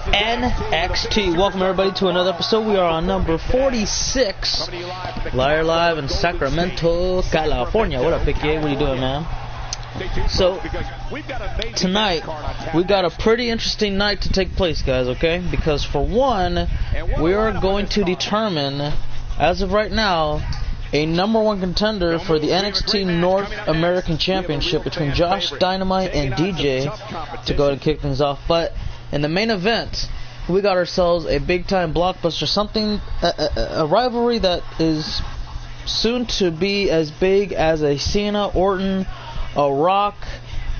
NXT. Welcome everybody to another episode. We are on number 46. Liar Live in Sacramento, California. What up, Big A? What are you doing, man? So, tonight, we got a pretty interesting night to take place, guys, okay? Because for one, we are going to determine, as of right now, a number one contender for the NXT North American Championship between Josh Dynamite and DJ to go and kick things off. But in the main event, we got ourselves a big-time blockbuster, something, a rivalry that is soon to be as big as a Cena, Orton, a Rock,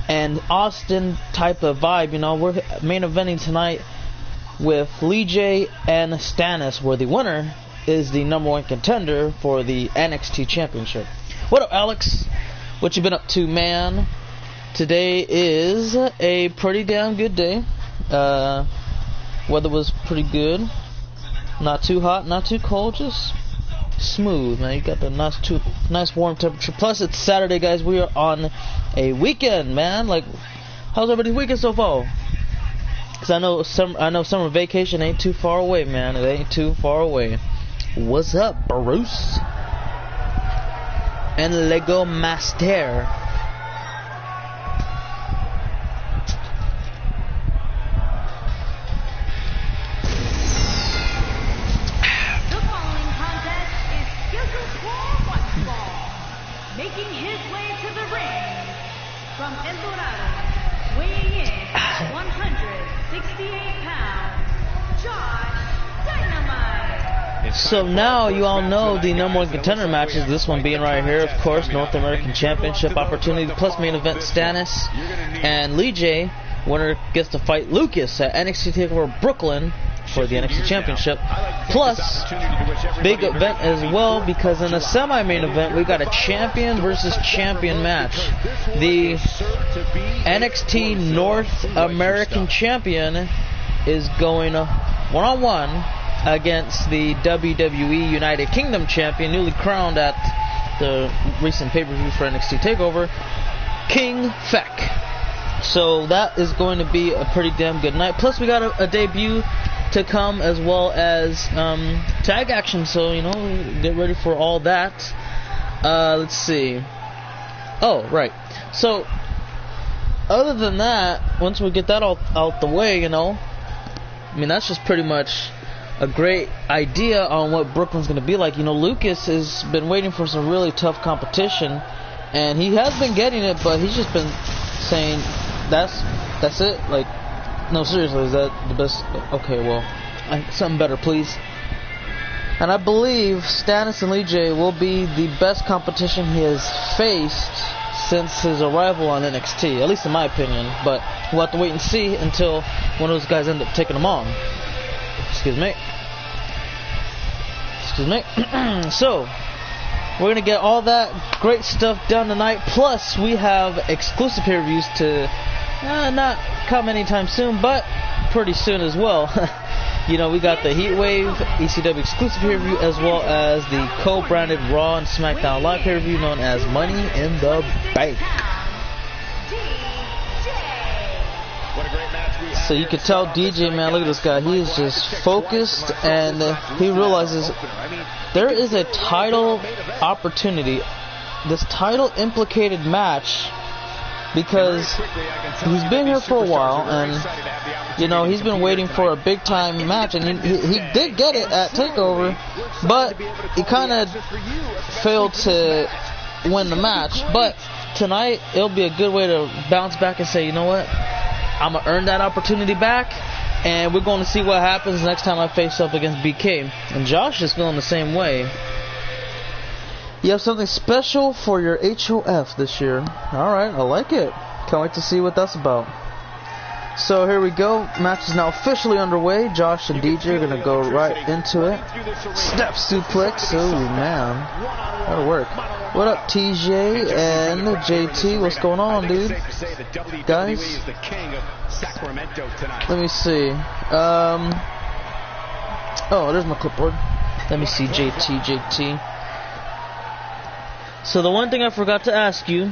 and Austin type of vibe. You know, we're main eventing tonight with Lee J and Stannis, where the winner is the number one contender for the NXT Championship. What up, Alex? What you been up to, man? Today is a pretty damn good day. Weather was pretty good. Not too hot, not too cold, just smooth, man. You got the nice warm temperature. Plus, it's Saturday, guys. We are on a weekend, man. Like, how's everybody's weekend so far? Because I know summer vacation ain't too far away, man. It ain't too far away. What's up, Bruce? And Lego Master. The following contest is scheduled for one fall. Making his way to the ring from El Dorado, weighing in 168 pounds, Josh Dynamite. So now you all know the number one contender matches, this one being right here, of course, North American Championship opportunity, plus main event Stannis and Lee J. Winner gets to fight Lucas at NXT TakeOver Brooklyn for the NXT Championship. Plus, big event as well, because in a semi-main event, we got a champion versus champion match. The NXT North American Champion is going one-on-one against the WWE United Kingdom Champion, newly crowned at the recent pay-per-view for NXT TakeOver, King Feck. So that is going to be a pretty damn good night. Plus, we got a debut to come, as well as tag action. So, you know, get ready for all that. Let's see. Oh, right. So, other than that, once we get that all out the way, you know, I mean, that's just pretty much a great idea on what Brooklyn's going to be like. You know, Lucas has been waiting for some really tough competition, and he has been getting it, but he's just been saying, that's it? Like, no, seriously, is that the best? Okay, well, something better, please. And I believe Stannis and Lee J will be the best competition he has faced since his arrival on NXT, at least in my opinion, but we'll have to wait and see until one of those guys end up taking them on. Excuse me. So, we're going to get all that great stuff done tonight. Plus, we have exclusive pay-per-views to not come anytime soon, but pretty soon as well. You know, we got the Heatwave ECW exclusive pay-per-view, as well as the co-branded Raw and SmackDown Live pay-per-view known as Money in the Bank. So you can tell DJ, man, look at this guy. He is just focused, and he realizes there is a title opportunity, this title implicated match, because he's been here for a while, and you know, he's been waiting for a big time match, and he did get it at TakeOver, but he kind of failed to win the match. But tonight it'll be a good way to bounce back and say, you know what, I'm going to earn that opportunity back, and we're going to see what happens next time I face up against BK. And Josh is feeling the same way. You have something special for your HOF this year. Alright, I like it. Can't wait to see what that's about. So here we go. Match is now officially underway. Josh and DJ are going to go right into it. Step suplex. Oh, man. That'll work. What up, TJ and JT? What's going on, dude? Guys? Let me see. Oh, there's my clipboard. Let me see, JT. So the one thing I forgot to ask you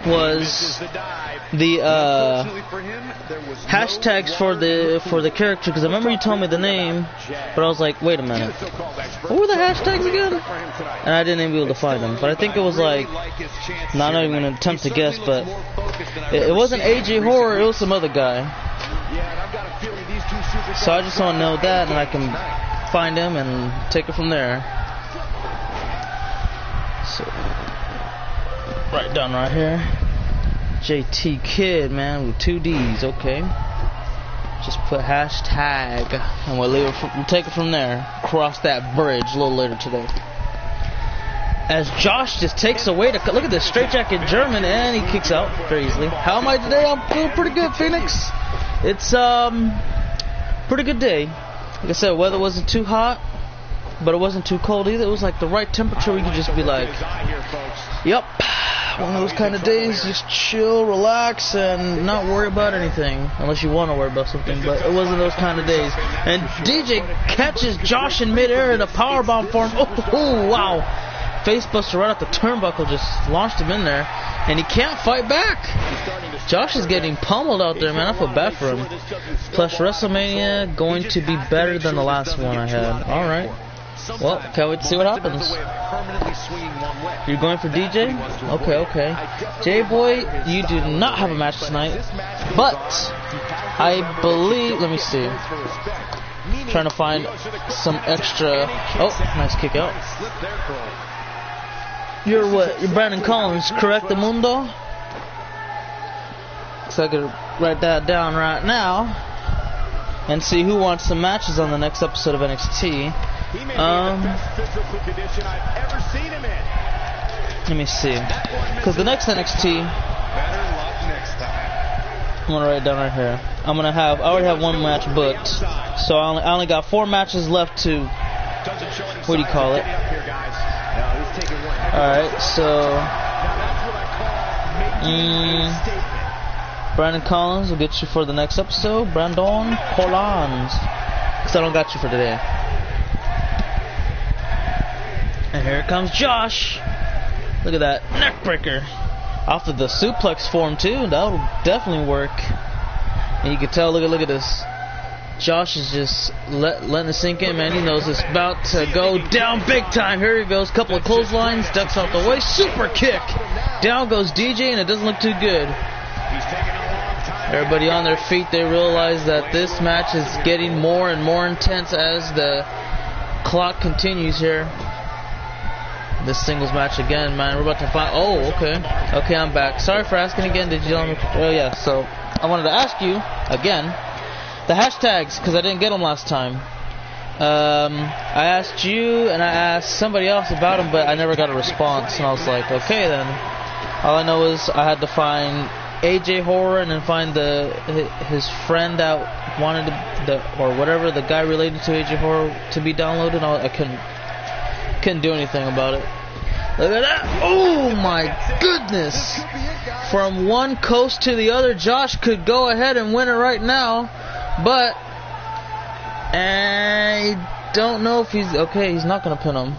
was the hashtags for the character, because I remember you told me the name, but I was like, wait a minute, what were the hashtags again? And I didn't even be able to find them. But I think it was like, not even gonna attempt to guess, but it wasn't AJ Horror, it was some other guy. So I just want to know that, and I can find him and take it from there. So right down right here, JT Kid, man, with 2 D's. Okay, just put hashtag, and we'll take it from there. Cross that bridge a little later today. As Josh just takes away the look at this straightjacket German, and he kicks out very easily. How am I today? I'm feeling pretty good, Phoenix. It's pretty good day. Like I said, weather wasn't too hot, but it wasn't too cold either. It was like the right temperature. We could just be like, yep, one of those kind of days, just chill, relax, and not worry about anything, unless you want to worry about something. But it wasn't those kind of days. And DJ catches Josh in midair in a powerbomb form. Oh, wow. Facebuster right off the turnbuckle, just launched him in there, and he can't fight back. Josh is getting pummeled out there, man. I feel bad for him. Plus, WrestleMania going to be better than the last one I had. Alright. Well, can't wait to see what happens. You're going for DJ? Okay. J-Boy, you do not have a match tonight, but I believe, let me see. Trying to find some extra. Oh, nice kick out. You're what? You're Brandon Collins, correct, the Mundo? So I could write that down right now and see who wants some matches on the next episode of NXT. Let me see, because the next NXT, I'm gonna write it down right here. I already have 1 match booked, so I only got 4 matches left to, what do you call it? Alright, so Brandon Collins will get you for the next episode. Brandon Collins, because I don't got you for today. And here comes Josh. Look at that neckbreaker off of the suplex form too. That'll definitely work. And you can tell. Look at this. Josh is just letting it sink in, man. He knows it's about to go down big time. Here he goes. Couple of clotheslines. Ducks out the way. Super kick. Down goes DJ, and it doesn't look too good. Everybody on their feet. They realize that this match is getting more and more intense as the clock continues here. This singles match again, man. We're about to find. Oh, okay. Okay, I'm back. Sorry for asking again. Did you? Oh, yeah. So I wanted to ask you again the hashtags, because I didn't get them last time. I asked you and I asked somebody else about them, but I never got a response. And I was like, okay, then. All I know is I had to find AJ Horror and then find his friend that wanted the guy related to AJ Horror to be downloaded. I couldn't do anything about it. Look at that. Oh my goodness. From one coast to the other, Josh could go ahead and win it right now, but I don't know if he's okay. He's not gonna pin him.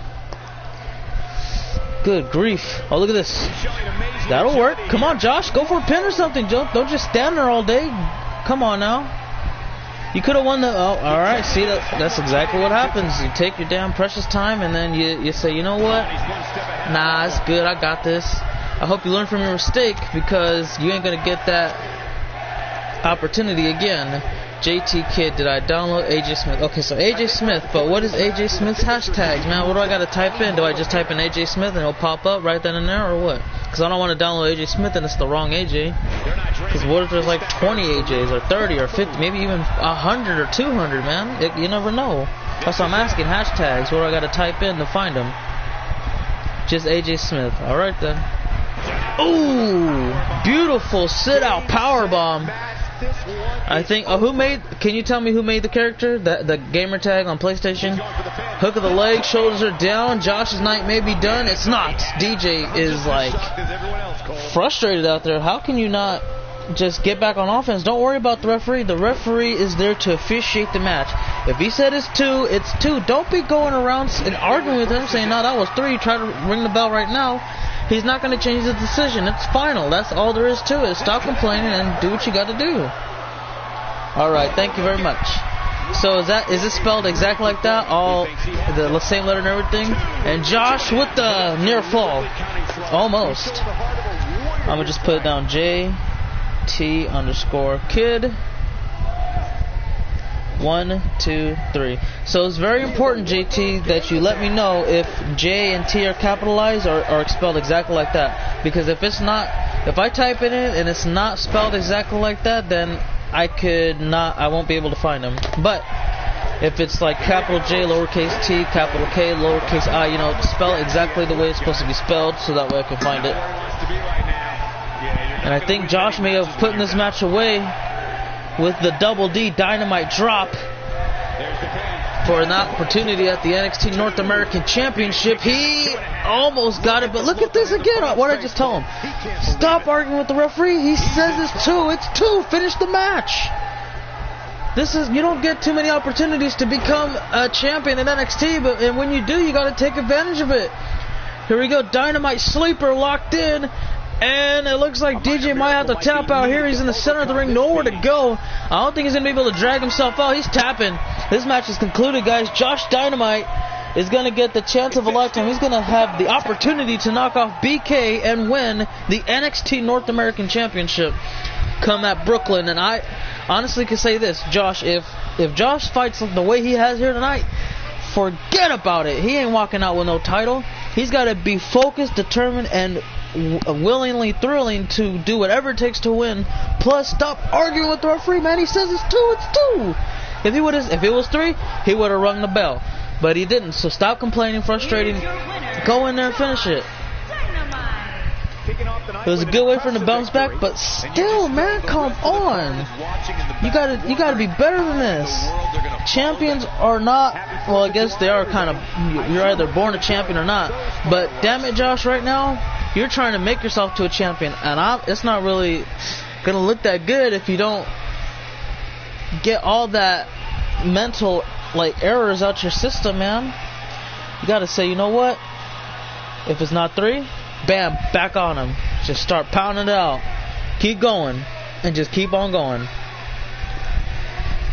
Good grief. Oh, look at this. That'll work. Come on, Josh, go for a pin or something. Don't just stand there all day. Come on now. You could have won the... Oh, alright, see, that's exactly what happens. You take your damn precious time and then you say, you know what? Nah, it's good, I got this. I hope you learn from your mistake, because you ain't gonna get that opportunity again. JT Kid, did I download AJ Smith? Okay, so AJ Smith, but what is AJ Smith's hashtag? Now, what do I gotta type in? Do I just type in AJ Smith and it'll pop up right then and there, or what? Because I don't want to download AJ Smith and it's the wrong AJ. Because what if there's like 20 AJs, or 30, or 50, maybe even 100 or 200, man? You never know. That's why I'm asking hashtags. What do I gotta type in to find them? Just AJ Smith. Alright then. Ooh! Beautiful sit-out powerbomb. I think. Oh, can you tell me who made the character? The gamer tag on PlayStation? Hook of the leg, shoulders are down. Josh's night may be done. It's not. DJ is like frustrated out there. How can you not just get back on offense? Don't worry about the referee. The referee is there to officiate the match. If he said it's 2, it's 2. Don't be going around and arguing with him saying, no, that was 3. Try to ring the bell right now. he's not going to change his decision. It's final. That's all there is to it. Stop complaining and do what you got to do. Alright, thank you very much. So is it spelled exactly like that? All the same letter and everything? And Josh with the near fall. Almost. I'm going to just put it down. JT_kid. 1, 2, 3. So it's very important, JT, that you let me know if J and T are capitalized or are spelled exactly like that. Because if it's not, if I type in it and it's not spelled exactly like that, then I won't be able to find them. But if it's like capital J, lowercase t, capital K, lowercase I, you know, spell it exactly the way it's supposed to be spelled, so that way I can find it. And I think Josh may have put this match away with the Double D Dynamite drop for an opportunity at the NXT North American Championship. He almost got it, but look at this again. What did I just tell him? Stop arguing with the referee. He says it's 2. It's 2. Finish the match. You don't get too many opportunities to become a champion in NXT, and when you do, you got to take advantage of it. Here we go. Dynamite Sleeper locked in. And it looks like DJ might have to tap out here. He's in the center of the ring, nowhere to go. I don't think he's going to be able to drag himself out. He's tapping. This match is concluded, guys. Josh Dynamite is going to get the chance of a lifetime. He's going to have the opportunity to knock off BK and win the NXT North American Championship come at Brooklyn. And I honestly can say this, Josh, if Josh fights the way he has here tonight, forget about it. He ain't walking out with no title. He's got to be focused, determined, and willingly thrilling to do whatever it takes to win. Plus, stop arguing with the referee, man. He says it's 2. It's 2. If it was 3, he would have rung the bell, but he didn't. So stop complaining, frustrating. Go in there and finish it. It was a good way for him to bounce back, but still, man, come on. You gotta be better than this. Champions are not. Well, I guess they are kind of. You're either born a champion or not. But damn it, Josh, right now, you're trying to make yourself to a champion, and it's not really gonna look that good if you don't get all that mental errors out your system, man. You gotta say, you know what? If it's not 3, bam, back on him. Just start pounding it out. Keep going, and just keep on going.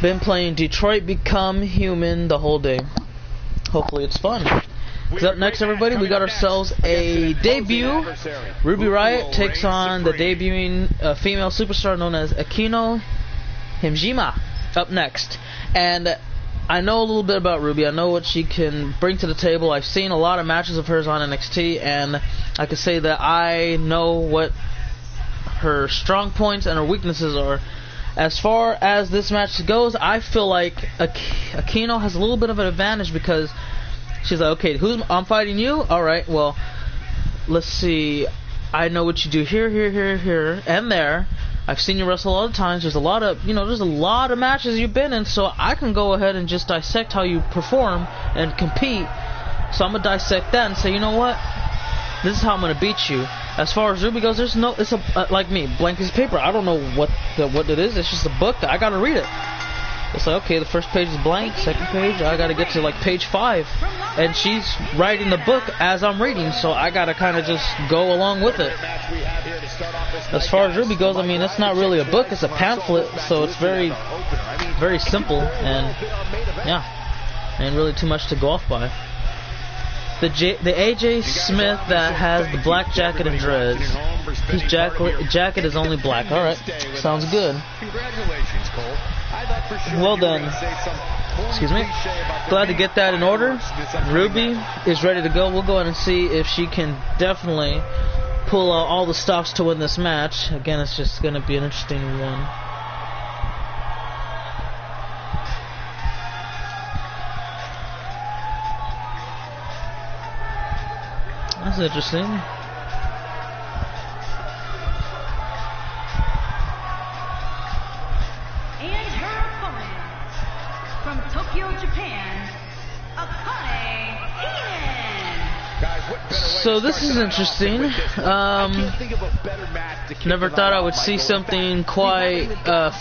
Been playing Detroit Become Human the whole day. Hopefully it's fun. Up next, everybody, we got ourselves a debut. Ruby Riott takes on the debuting female superstar known as Akino Himejima up next. And I know a little bit about Ruby. I know what she can bring to the table. I've seen a lot of matches of hers on NXT, and I can say that I know what her strong points and her weaknesses are. As far as this match goes, I feel like Akino has a little bit of an advantage because she's like, okay, I'm fighting you? Alright, well, let's see. I know what you do here, and there. I've seen you wrestle all the times. There's a lot of matches you've been in, so I can go ahead and just dissect how you perform and compete. So I'm going to dissect that and say, you know what? This is how I'm going to beat you. As far as Ruby goes, it's like me, blank piece of paper. I don't know what it is. It's just a book. I got to read it. It's like, okay, the first page is blank, second page, I got to get to page 5. And she's writing the book as I'm reading, so I got to kind of just go along with it. As far as Ruby goes, I mean, it's not really a book, it's a pamphlet, so it's very, very simple, and yeah, ain't really too much to go off by. The AJ Smith that has the black jacket and dreads. His jacket is only black. Alright, sounds good. Well done. Excuse me. Glad to get that in order. Ruby is ready to go. We'll go ahead and see if she can definitely pull out all the stops to win this match. Again, it's just going to be an interesting one. That's interesting. And her opponent from Tokyo, Japan, Akane Inen. So this is interesting. Never thought I would see something quite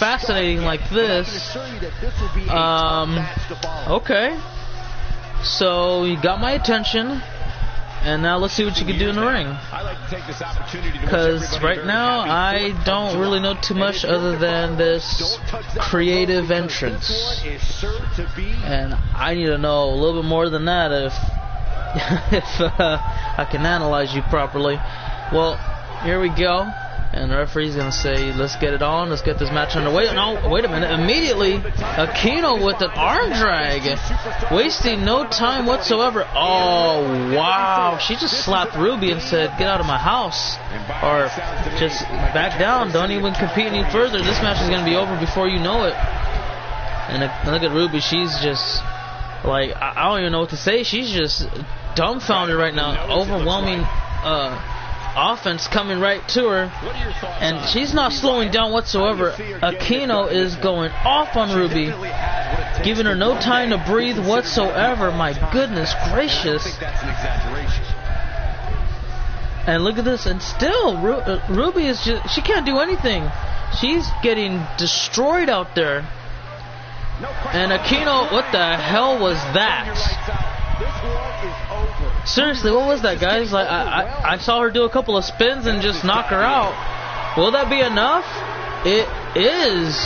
fascinating like this. Okay. So you got my attention. And now let's see what you can do in the ring. Because right now I don't really know too much other than this creative entrance. And I need to know a little bit more than that if I can analyze you properly. Well, here we go. And the referee's going to say, let's get it on. Let's get this match underway. No, wait a minute. Immediately, Aquino with an arm drag. Wasting no time whatsoever. Oh, wow. She just slapped Ruby and said, get out of my house. Or just back down. Don't even compete any further. This match is going to be over before you know it. And look at Ruby. She's just, like, I don't even know what to say. She's just dumbfounded right now. Overwhelming offense coming right to her, and she's not slowing down whatsoever. Aquino is going off on Ruby, giving her no time to breathe whatsoever. My goodness gracious. And look at this, and still Ruby is just, she can't do anything. She's getting destroyed out there. And Aquino, what the hell was that? Seriously, what was that, guys? Like, I saw her do a couple of spins and just knock her out. Will that be enough? It is.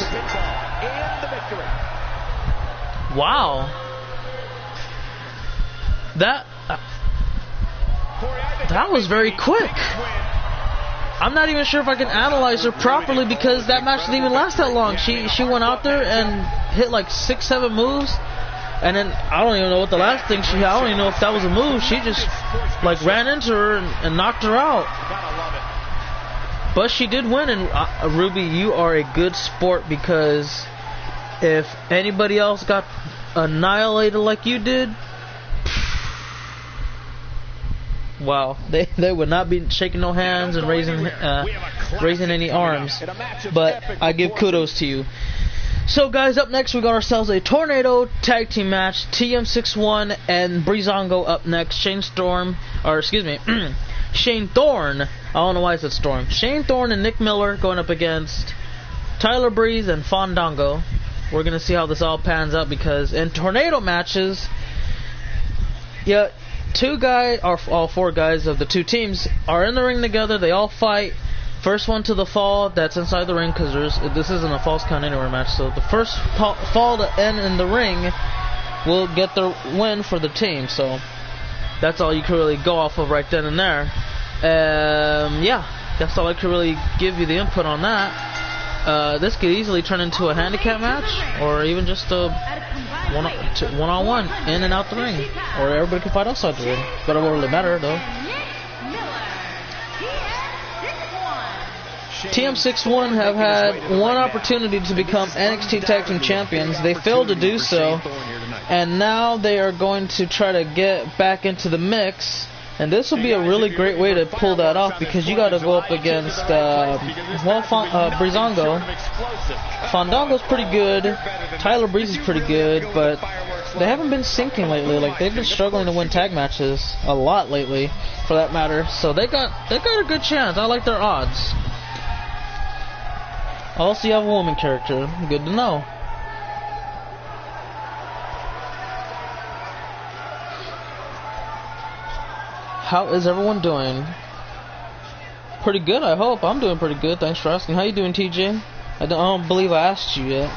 Wow. That was very quick. I'm not even sure if I can analyze her properly because that match didn't even last that long. She went out there and hit like 6-7 moves. And then, I don't even know what the last thing she had. I don't even know if that was a move. She just, like, ran into her and knocked her out. But she did win. And, Ruby, you are a good sport because if anybody else got annihilated like you did, wow. They would not be shaking no hands and raising any arms. But I give kudos to you. So guys, up next we got ourselves a Tornado Tag Team match. TM61 and Breezango up next. Shane Thorne. I don't know why I said Storm. Shane Thorne and Nick Miller going up against Tyler Breeze and Fandango. We're going to see how this all pans out because in Tornado matches, yeah, all four guys of the two teams are in the ring together. They all fight. First one to the fall, that's inside the ring because this isn't a false count anywhere match. So the first fall to end in the ring will get the win for the team. So that's all you can really go off of right then and there. Yeah, that's all I can really give you the input on that. This could easily turn into a handicap match or even just a one-on-one in and out the ring. Or everybody can fight outside the ring. But it won't really matter though. TM61 have had one opportunity to become NXT Tag Team Champions. They failed to do so, and now they are going to try to get back into the mix. And this will be a really great way to pull that off because you got to go up against Breezango. Fandango's pretty good. Tyler Breeze is pretty good, but they haven't been syncing lately. Like they've been struggling to win tag matches a lot lately, for that matter. So they got a good chance. I like their odds. Also, you have a woman character. Good to know. How is everyone doing? Pretty good, I hope. I'm doing pretty good. Thanks for asking. How you doing, TJ? I don't believe I asked you yet.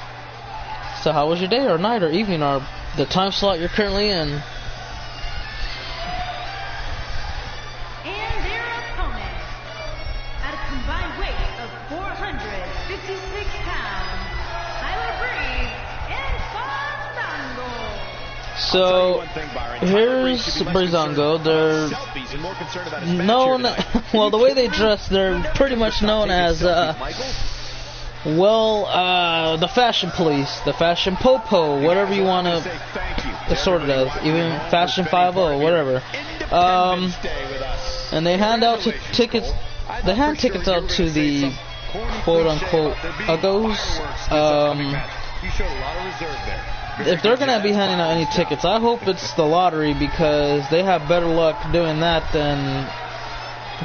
So how was your day or night or evening or the time slot you're currently in? So, here's Breezango. They're known, well, the way they dress, they're pretty much known as, the fashion police, the fashion popo, whatever you want to sort it as, even fashion 5-0, whatever. And they hand out tickets, out to the quote-unquote uggos. If they're going to be handing out any tickets, I hope it's the lottery because they have better luck doing that than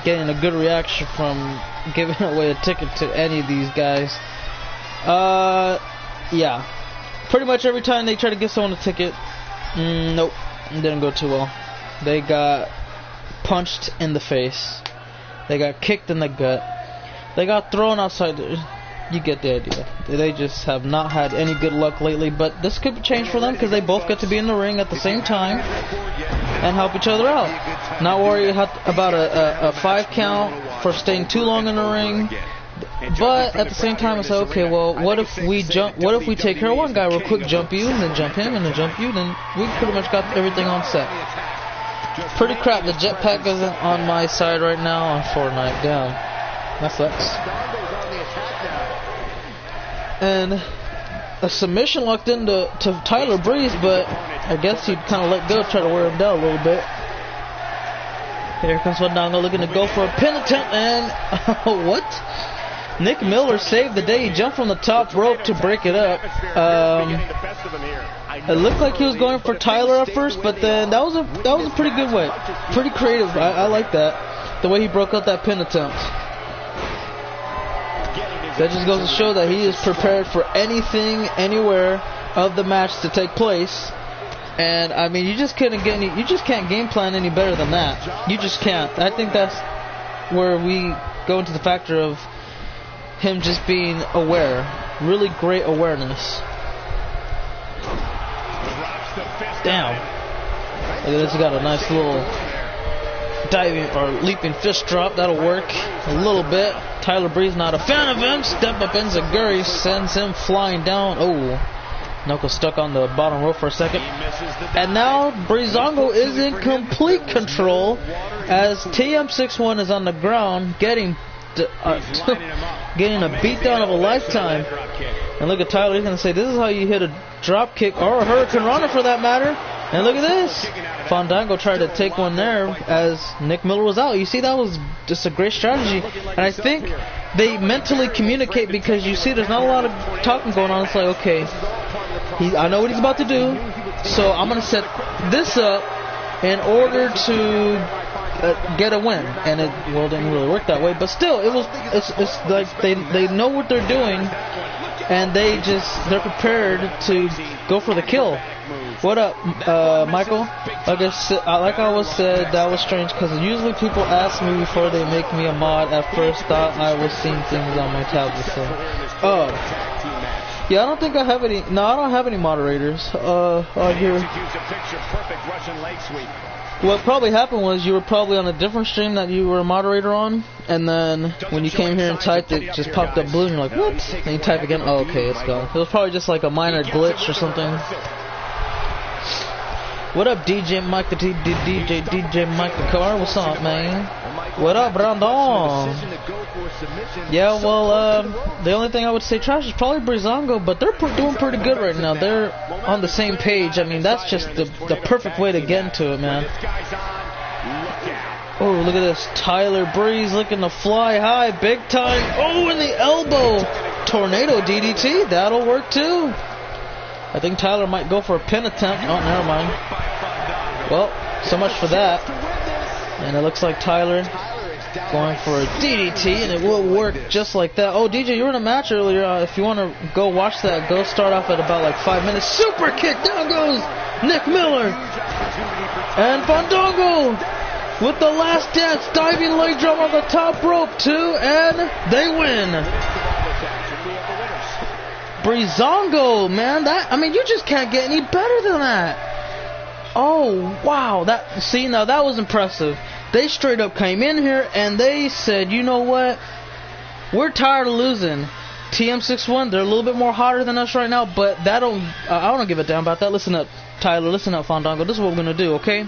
getting a good reaction from giving away a ticket to any of these guys. Yeah. Pretty much every time they try to give someone a ticket, nope, it didn't go too well. They got punched in the face. They got kicked in the gut. They got thrown outside. You get the idea. They just have not had any good luck lately, but this could change for them because they both get to be in the ring at the same time and help each other out. Not worry about a 5 count for staying too long in the ring. But at the same time, it's like, okay, well, what if we take care of one guy real quick, jump you, and then jump him, and then jump you, then we pretty much got everything on set. Pretty crap, the jetpack isn't on my side right now on Fortnite. Damn. That sucks. And a submission locked into Tyler Breeze, but I guess he'd kind of let go, try to wear him down a little bit. Here comes Fandango looking to go for a pin attempt, and what? Nick Miller saved the day. He jumped from the top rope to break it up. It looked like he was going for Tyler at first, but then that was a pretty good way, pretty creative. I like that, the way he broke up that pin attempt. That just goes to show that he is prepared for anything, anywhere of the match to take place. And I mean, you just can't game plan any better than that. You just can't. I think that's where we go into the factor of him just being aware. Really great awareness. Damn. Look at this, he got a nice little diving or leaping fist drop. That'll work a little bit. Tyler Breeze not a fan of him. Step up enziguri sends him flying down. Oh, Knuckles stuck on the bottom rope for a second. And now Breezango is in complete control as TM61 is on the ground getting a beatdown of a lifetime. And look at Tyler, he's going to say, this is how you hit a drop kick or a Hurricane Runner for that matter. And look at this. Fandango tried to take one there as Nick Miller was out. You see, that was just a great strategy. And I think they mentally communicate because you see there's not a lot of talking going on. It's like, okay, I know what he's about to do, so I'm going to set this up in order to get a win. And it didn't really work that way. But still, it's like they know what they're doing. And they're prepared to go for the kill. What up, Michael? Like I always said, that was strange because usually people ask me before they make me a mod. At first, thought I was seeing things on my tablet. So, yeah, I don't think I have any. No, I don't have any moderators on here. What probably happened was you were probably on a different stream that you were a moderator on, and then when you came here and typed, it just popped up blue, and you're like, what? And you type again, oh, okay, it's gone. It was probably just like a minor glitch or something. What up, DJ Mike the DJ Mike the Car? What's up, man? What up, Brandon? Yeah, well, the only thing I would say trash is probably Breezango, but they're doing pretty good right now. They're on the same page. I mean, that's just the perfect way to get into it, man. Oh, look at this. Tyler Breeze looking to fly high, big time. Oh, in the elbow. Tornado DDT. That'll work, too. I think Tyler might go for a pin attempt. Oh, never mind. Well, so much for that. And it looks like Tyler going for a DDT, and it will work just like that. Oh, DJ, you were in a match earlier. If you want to go watch that, go start off at about like 5 minutes. Super kick. Down goes Nick Miller. And Fandango with the last dance. Diving leg drop on the top rope, too. And they win. Breezango, man, you just can't get any better than that. Oh, wow, that was impressive. They straight up came in here and they said, you know what, we're tired of losing. TM61, they're a little bit more hotter than us right now, but I don't give a damn about that. Listen up, Tyler, listen up, Fandango, this is what we're gonna do, okay?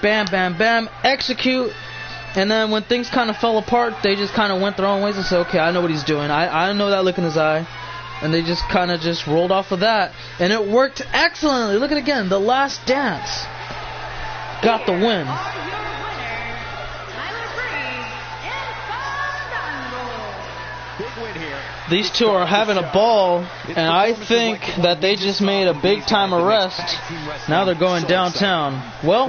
Bam, bam, bam, execute. And then when things kind of fell apart, they just kind of went their own ways and said, okay, I know what he's doing. I know that look in his eye. And they just kind of just rolled off of that. And it worked excellently. Look at it again. The last dance got the win. These two are having a ball. And I think that they just made a big time arrest. Now they're going downtown. Well,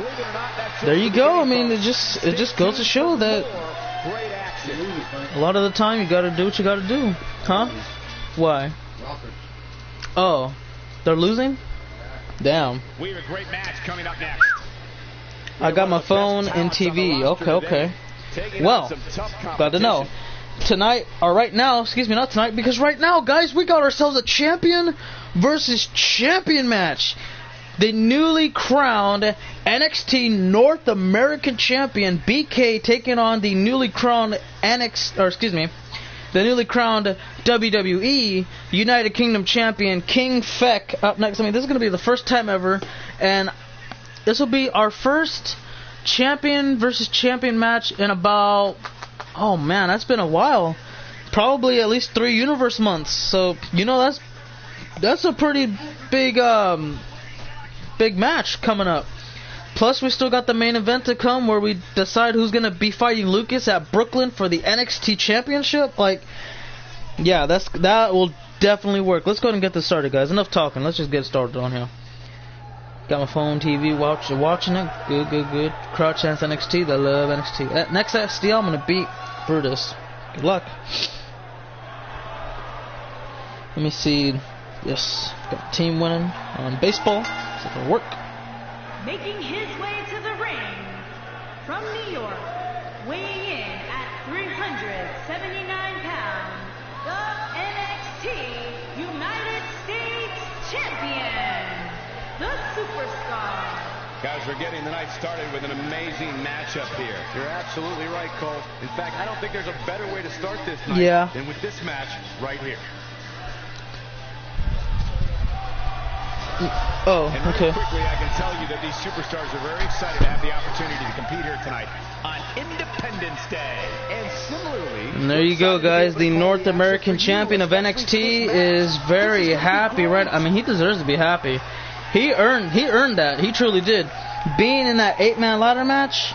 there you go. I mean, it just goes to show that a lot of the time you got to do what you got to do. Huh? Why? Oh, they're losing? Damn. We have a great match coming up next. I got my phone and TV. Okay. Well, glad to know. Tonight, or right now, excuse me, not tonight, because right now, guys, we got ourselves a champion versus champion match. The newly crowned NXT North American Champion BK taking on the newly crowned the newly crowned WWE United Kingdom Champion King Feck up next. I mean, this is going to be the first time ever, and this will be our first champion versus champion match in about, oh man, that's been a while. Probably at least 3 Universe months. So, you know, that's a pretty big big match coming up. Plus, we still got the main event to come where we decide who's going to be fighting Lucas at Brooklyn for the NXT Championship. Like, yeah, that will definitely work. Let's go ahead and get this started, guys. Enough talking. Let's just get started on here. Got my phone, TV, watching it. Good. Crowd chants NXT. They love NXT. Next STL, I'm going to beat Brutus. Good luck. Let me see. Yes, got team winning on baseball. So it'll work. Making his way to the ring from New York, weighing in at 379 pounds, the NXT United States Champion, the Superstar. Guys, we're getting the night started with an amazing matchup here. You're absolutely right, Cole. In fact, I don't think there's a better way to start this night than with this match right here. Oh, and okay. Quickly, I can tell you that these superstars are very excited to have the opportunity to compete here tonight on Independence Day. And similarly, and there you go, guys. The North American champion of NXT is very happy, right? I mean, he deserves to be happy. He earned that. He truly did. Being in that 8-man ladder match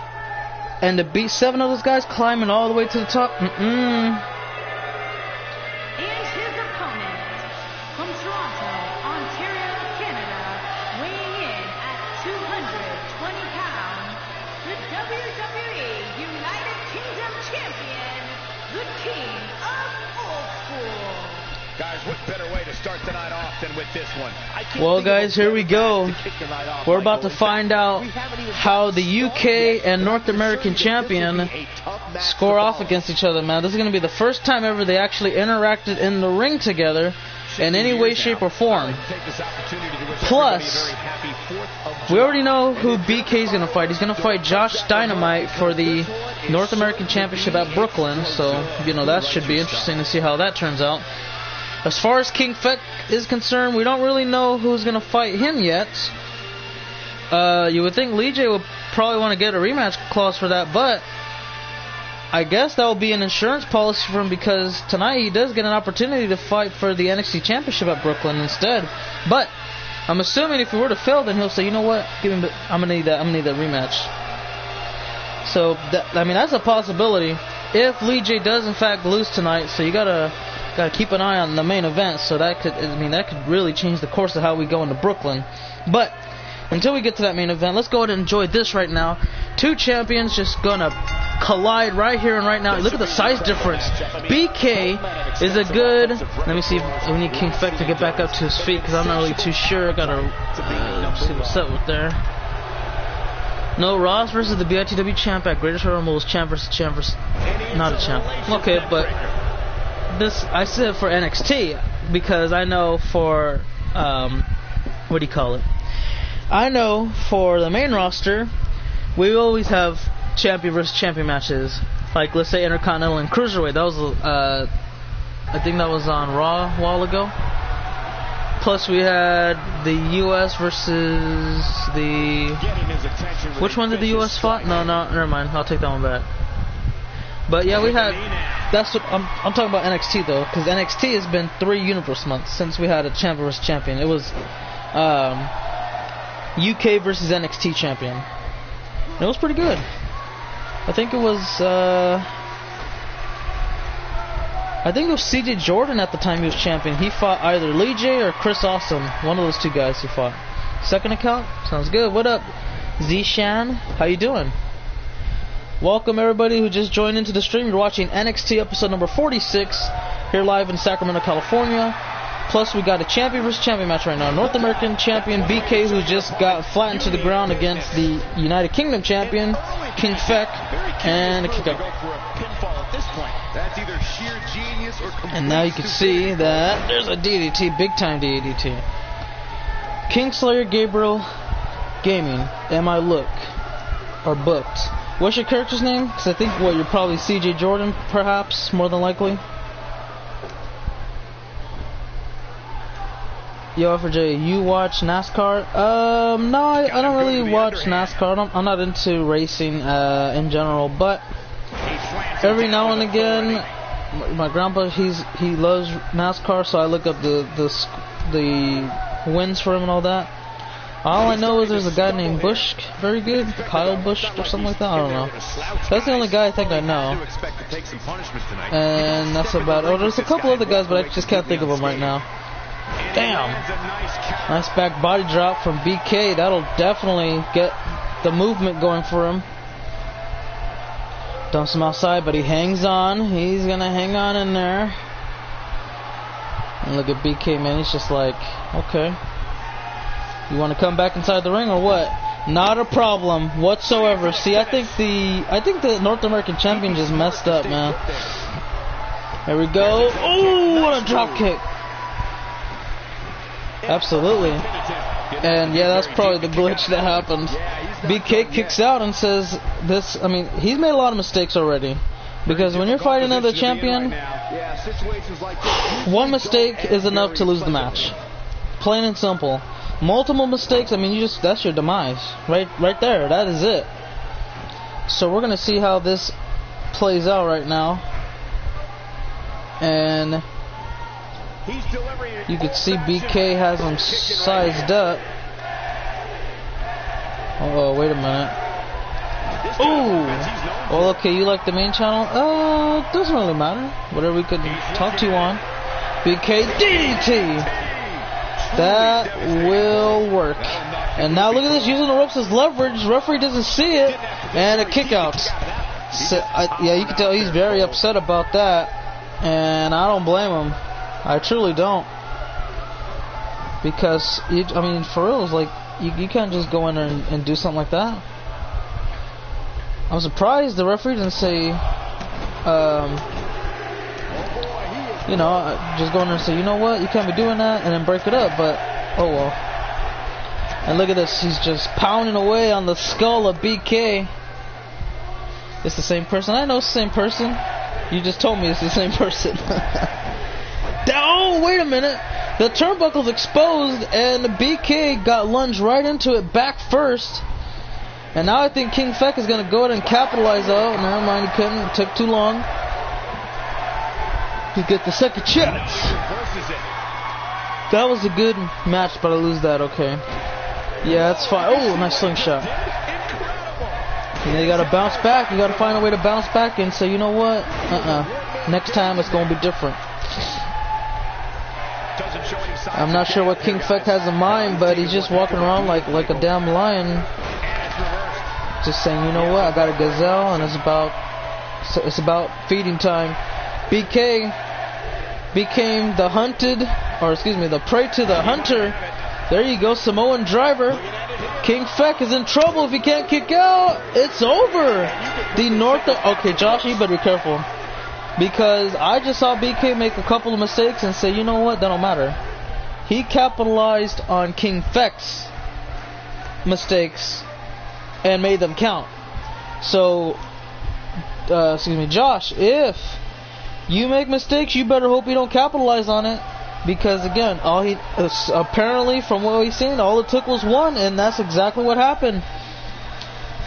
and to beat 7 of those guys climbing all the way to the top. What better way to start the night off than with this one? Well, guys, here we go. We're about to find out how the UK and North American champion score off against each other, man. This is going to be the first time ever they actually interacted in the ring together in any way, shape, or form. Plus, we already know who BK is going to fight. He's going to fight Josh Dynamite for the North American Championship at Brooklyn. So, you know, that should be interesting to see how that turns out. As far as King Feck is concerned, we don't really know who's going to fight him yet. You would think Lee J would probably want to get a rematch clause for that, but I guess that will be an insurance policy for him because tonight he does get an opportunity to fight for the NXT Championship at Brooklyn instead. But I'm assuming if he were to fail, then he'll say, you know what, I'm gonna need that rematch. So I mean, that's a possibility if Lee J does in fact lose tonight. So you gotta keep an eye on the main event, so that could really change the course of how we go into Brooklyn. But until we get to that main event, let's go ahead and enjoy this right now. 2 champions just gonna collide right here and right now. Look at the size difference. BK is a good. Let me see if we need King Feck to get back up to his feet because I'm not really too sure. I gotta see what's up with there. No, Ross versus the BITW champ at Greatest Royal Rumble is champ versus not a champ. Okay, but this I said for NXT because I know for what do you call it? I know for the main roster we always have champion versus champion matches. Like let's say Intercontinental and Cruiserweight. That was I think that was on Raw a while ago. Plus we had the US versus the which one did the US fight? No, never mind. I'll take that one back. But yeah, we had. That's what I'm talking about NXT though, because NXT has been 3 Universe months since we had a champion versus champion. It was UK versus NXT champion. And it was pretty good. I think it was CJ Jordan at the time he was champion. He fought either Lee J or Chris Awesome, one of those 2 guys he fought. Second account, sounds good. What up, Z-Shan? How you doing? Welcome everybody who just joined into the stream. You're watching NXT episode number 46 here live in Sacramento, California. Plus, we got a champion versus champion match right now. North American champion BK, who just got flattened to the ground against the United Kingdom champion King Feck, and a kick out. And now you can see that there's a DDT, big time DDT. Kingslayer Gabriel Gaming, am I or booked? What's your character's name? Because I think, you're probably CJ Jordan, perhaps, more than likely. Yo, FJ, you watch NASCAR? No, I don't really watch NASCAR. I'm not into racing in general, but every now and again, my grandpa he loves NASCAR, so I look up the wins for him and all that. All I know is there's a guy named Busch, very good, Kyle Busch or something like that. I don't know. That's the only guy I think I know. And that's about. Oh, there's a couple other guys, but I just can't think of them right now. Damn! Nice back body drop from BK. That'll definitely get the movement going for him. Dumps him outside, but he hangs on. He's gonna hang on in there. And look at BK, man. He's just like, okay. You want to come back inside the ring or what? Not a problem whatsoever. See, I think the North American champion just messed up, man. There we go. Oh, what a drop kick! Absolutely. And yeah, that's probably the glitch that happened. BK kicks out and says this. I mean, he's made a lot of mistakes already. Because when you're fighting another champion, one mistake is enough to lose the match. Plain and simple. Multiple mistakes, I mean, that's your demise. Right there. That is it. So we're going to see how this plays out right now. And you can see BK has him sized up. Oh, wait a minute. Ooh! Well, okay, you like the main channel? Doesn't really matter. Whatever we could talk to you on. BK DDT! That will work. And now look at this, using the ropes as leverage. Referee doesn't see it. And a kick out. So, yeah, you can tell he's very upset about that. And I don't blame him. I truly don't. Because, I mean, for real, it's like, you can't just go in there and do something like that. I'm surprised the referee didn't say, you know, just go in there and say, you know what, you can't be doing that, and then break it up, but, oh well. And look at this, he's just pounding away on the skull of BK. It's the same person. I know it's the same person. You just told me it's the same person. Oh, wait a minute. The turnbuckle's exposed, and the BK got lunged right into it back first. And now I think King Feck is going to go ahead and capitalize. Oh, never mind, he couldn't. It took too long. He get the second chance. That was a good match, but I lose that. Okay. Yeah, that's fine. Oh, nice slingshot. And you got to bounce back. You got to find a way to bounce back and say, you know what? Next time it's going to be different. I'm not sure what King Feck has in mind, but he's just walking around like a damn lion. Just saying, you know what? I got a gazelle, and it's about feeding time. BK became the the prey to the hunter. There you go, Samoan driver. King Feck is in trouble if he can't kick out. It's over. Okay, Josh, you better be careful. Because I just saw BK make a couple of mistakes and say, you know what, that don't matter. He capitalized on King Feck's mistakes and made them count. So, Josh, if you make mistakes, you better hope you don't capitalize on it. Because again, apparently from what we've seen, all it took was one, and that's exactly what happened.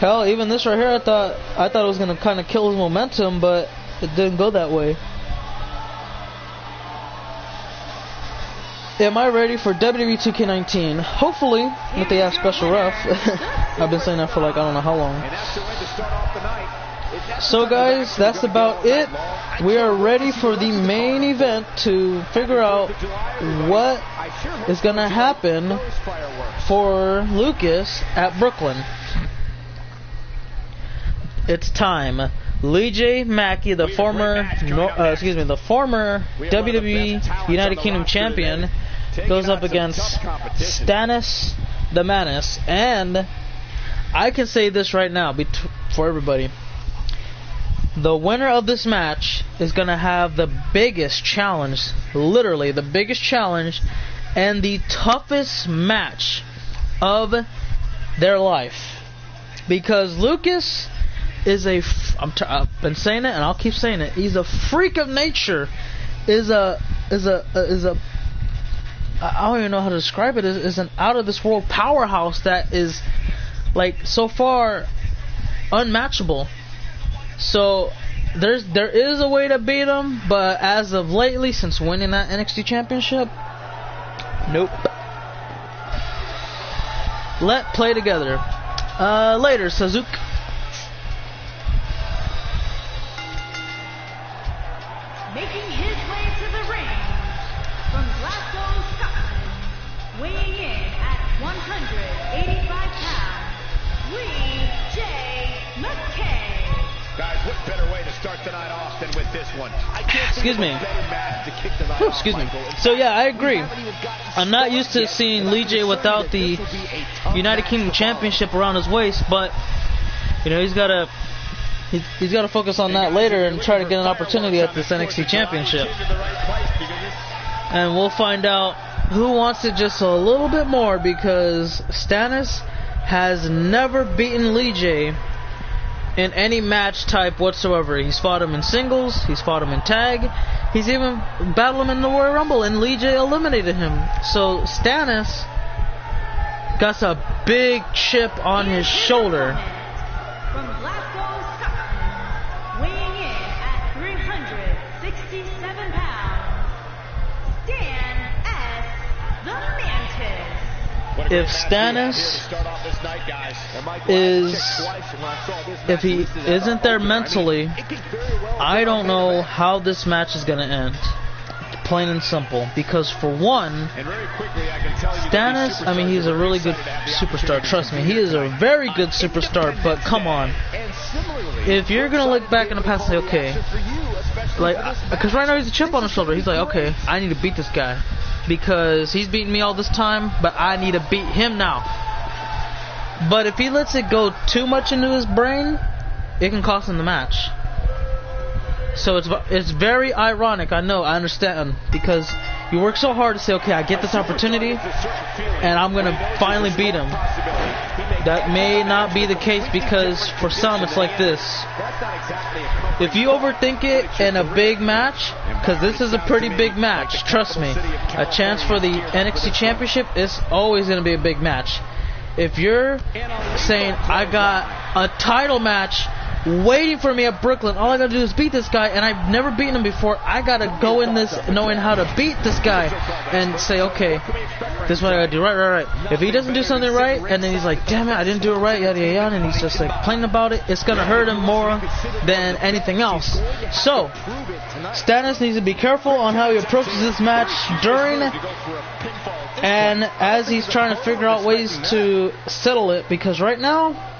Hell, even this right here, I thought it was gonna kind of kill his momentum, but it didn't go that way. Am I ready for WWE 2K19? Hopefully, if they have special ref. I've been saying that for like I don't know how long. So guys, that's about it. We are ready for the main event to figure out what is going to happen for Lucas at Brooklyn. It's time. LJ Mackey, the former WWE United Kingdom champion, goes up against Stannis the Menace. And I can say this right now for everybody. The winner of this match is going to have the biggest challenge, literally the biggest challenge, and the toughest match of their life. Because Lucas is I've been saying it and I'll keep saying it. He's a freak of nature. I don't even know how to describe it. Is an out of this world powerhouse that is like so far unmatchable. So there is a way to beat him, but as of lately, since winning that NXT championship, nope. Let play together. Later, Suzuki. Making his way to the ring from Glasgow, Scotland, weighing in at 185 pounds, Lee J. McKay. Guys, what better way to start the night off than with this one? Excuse me. Excuse me. So yeah, I agree. I'm not used to seeing Lee J without the United Kingdom Championship around his waist, but you know he's got to focus on that later and try to get an opportunity at this NXT Championship. And we'll find out who wants it just a little bit more, because Stannis has never beaten Lee J in any match type whatsoever. He's fought him in singles, he's fought him in tag, he's even battled him in the Royal Rumble, and Lee J eliminated him. So Stannis got a big chip on his shoulder. From Glasgow, Scotland, weighing in at 367 pounds, Stan S. the Mantis. If Stannis if he isn't there mentally, I don't know how this match is going to end. Plain and simple. Because for one, Stannis, I mean, he's a really good superstar. Trust me, he is a very good superstar. But come on, if you're going to look back in the past and say, okay, like, because right now he's a chip on his shoulder. He's like, okay, I need to beat this guy, because he's beaten me all this time, but I need to beat him now. But if he lets it go too much into his brain, it can cost him the match. So it's very ironic. I know, I understand, because you work so hard to say, okay, I get this opportunity and I'm going to finally beat him. That may not be the case, because for some it's like this. If you overthink it in a big match, because this is a pretty big match, trust me, a chance for the NXT Championship is always going to be a big match. If you're saying, I got a title match waiting for me at Brooklyn, all I gotta do is beat this guy, and I've never beaten him before, I gotta go in this knowing how to beat this guy, and say, okay, this is what I gotta do, right. If he doesn't do something right, and then he's like, damn it, I didn't do it right, yada yada, and he's just like complaining about it, it's gonna hurt him more than anything else. So Stannis needs to be careful on how he approaches this match during and as he's trying to figure out ways to settle it, because right now,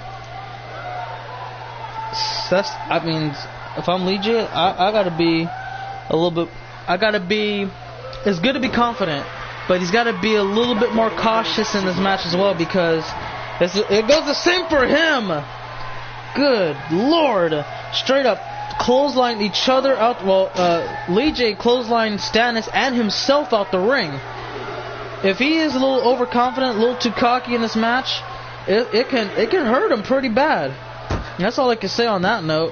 I mean, if I'm Lee J, I gotta be a little bit, it's good to be confident, but he's gotta be a little bit more cautious in this match as well, because it goes the same for him. Good Lord. Straight up clotheslined each other out. Well, Lee J clotheslined Stannis and himself out the ring. If he is a little overconfident, a little too cocky in this match, it can hurt him pretty bad. That's all I can say on that note.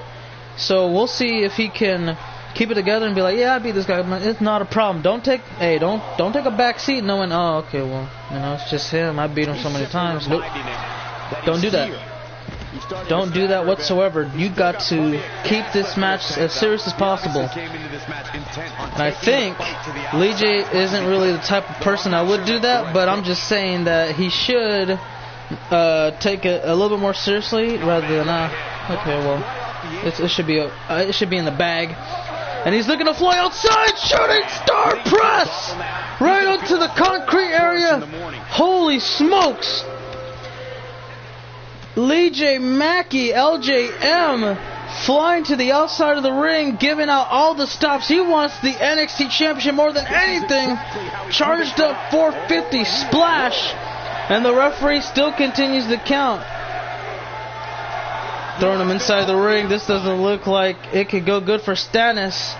So we'll see if he can keep it together and be like, yeah, I beat this guy. It's not a problem. Don't take a back seat knowing, oh, okay, well, you know, it's just him. I beat him so many times. Nope. Don't do that. Don't do that whatsoever. You got to keep this match as serious as possible. And I think Lee J isn't really the type of person that would do that, but I'm just saying that he should take it a little bit more seriously rather than okay, well, it should be in the bag. And he's looking to fly outside, shooting star press right onto the concrete area. Holy smokes! Lee J Mackey, LJM, flying to the outside of the ring, giving out all the stops. He wants the NXT Championship more than anything. Charged up 450 splash, and the referee still continues to count. Throwing him inside the ring. This doesn't look like it could go good for Stannis.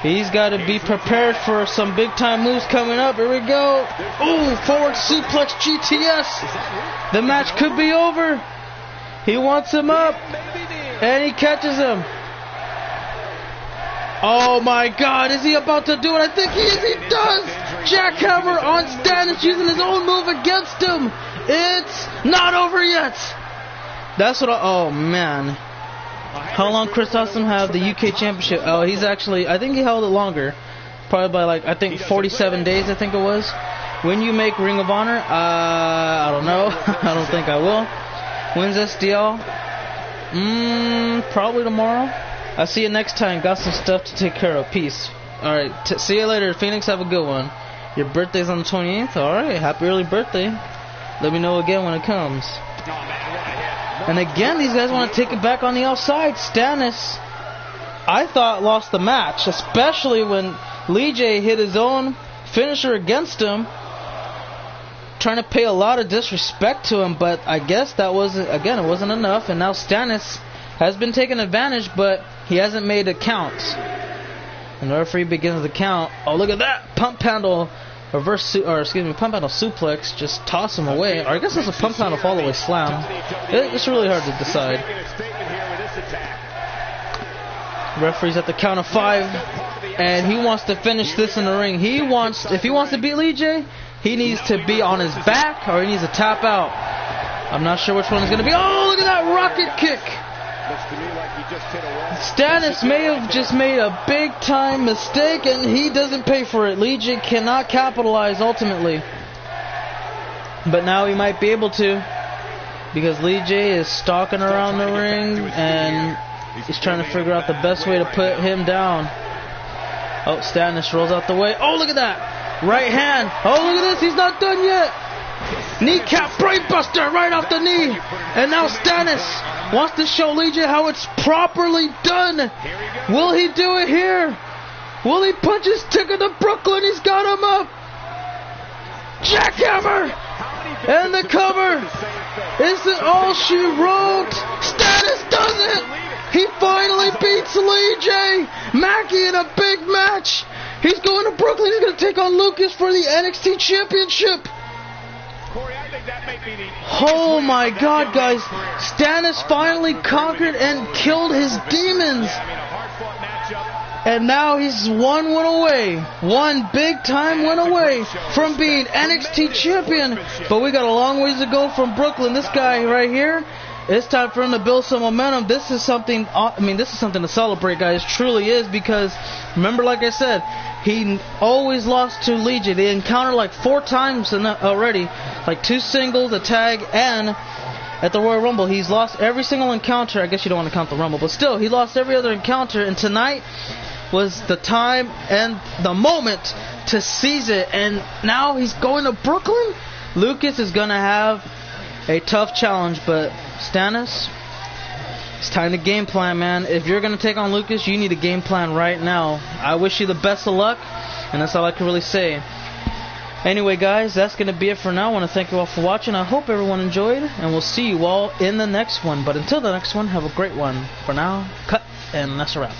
He's got to be prepared for some big time moves coming up. Here we go. Ooh, forward suplex GTS. The match could be over. He wants him up, and he catches him. Oh my God, is he about to do it? I think he is. He does. Jackhammer on Stannis, using his own move against him. It's not over yet. That's what oh man. How long Chris Awesome have the UK Championship? Oh, he's actually, I think he held it longer. Probably by like, I think 47 days, I think it was. When you make Ring of Honor, I don't know. I don't think I will. When's SDL? Probably tomorrow. I'll see you next time. Got some stuff to take care of. Peace. Alright, see you later. Phoenix, have a good one. Your birthday's on the 28th? Alright, happy early birthday. Let me know again when it comes. And again, these guys want to take it back on the outside. Stannis, I thought, lost the match, especially when Lee J hit his own finisher against him, trying to pay a lot of disrespect to him. But I guess that wasn't, again, it wasn't enough. And now Stannis has been taking advantage, but he hasn't made a count. And the referee begins the count. Oh, look at that pump handle. Pump handle suplex, just toss him away. Or I guess it's a pump handle fall away slam. It's really hard to decide. Referee's at the count of 5, and he wants to finish this in the ring. If he wants to beat Lee J, he needs to be on his back, or he needs to tap out. I'm not sure which one is going to be. Oh, look at that rocket kick! Stannis may have just made a big time mistake, and he doesn't pay for it. Lee J cannot capitalize ultimately, but now he might be able to, because Lee J is stalking around the ring and he's trying to figure out the best way to put him down. Oh, Stannis rolls out the way. Oh, look at that right hand. Oh, look at this, he's not done yet. Kneecap brainbuster right off the knee, and now Stannis wants to show Lee J how it's properly done. Will he do it here? Will he punch his ticket to Brooklyn? He's got him up. Jackhammer! And the cover. Is it all she wrote? Stannis does it! He finally beats Lee J. Mackie in a big match. He's going to Brooklyn. He's going to take on Lucas for the NXT Championship. Oh my God, guys. Stannis finally conquered and killed his demons. And now he's one win away. One big time win away from being NXT champion. But we got a long ways to go from Brooklyn. This guy right here, it's time for him to build some momentum. This is something, this is something to celebrate, guys. Truly is, because remember, like I said, he always lost to Lee J. They encountered like 4 times already, like 2 singles, a tag, and at the Royal Rumble. He's lost every single encounter. I guess you don't want to count the Rumble, but still, he lost every other encounter, and tonight was the time and the moment to seize it. And now he's going to Brooklyn. Lucas is going to have a tough challenge, but Stannis, it's time to game plan, man. If you're going to take on Lucas, you need a game plan right now. I wish you the best of luck, and that's all I can really say. Anyway, guys, that's going to be it for now. I want to thank you all for watching. I hope everyone enjoyed, and we'll see you all in the next one. But until the next one, have a great one. For now, cut, and that's a wrap.